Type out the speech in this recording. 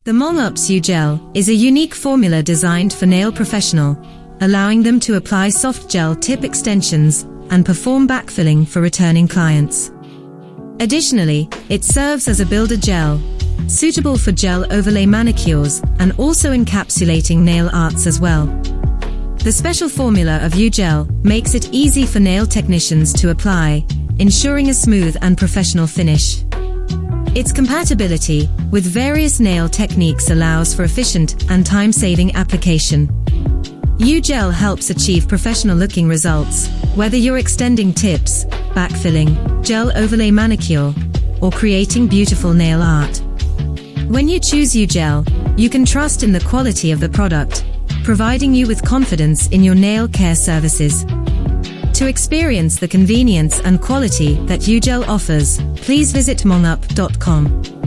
The Mong Up U-Gel is a unique formula designed for nail professional, allowing them to apply soft gel tip extensions and perform backfilling for returning clients. Additionally, it serves as a builder gel, suitable for gel overlay manicures and also encapsulating nail arts as well. The special formula of U-Gel makes it easy for nail technicians to apply, ensuring a smooth and professional finish. Its compatibility with various nail techniques allows for efficient and time-saving application. U-Gel helps achieve professional-looking results, whether you're extending tips, backfilling, gel overlay manicure, or creating beautiful nail art. When you choose U-Gel, you can trust in the quality of the product, providing you with confidence in your nail care services. To experience the convenience and quality that U-Gel offers, please visit mongup.com.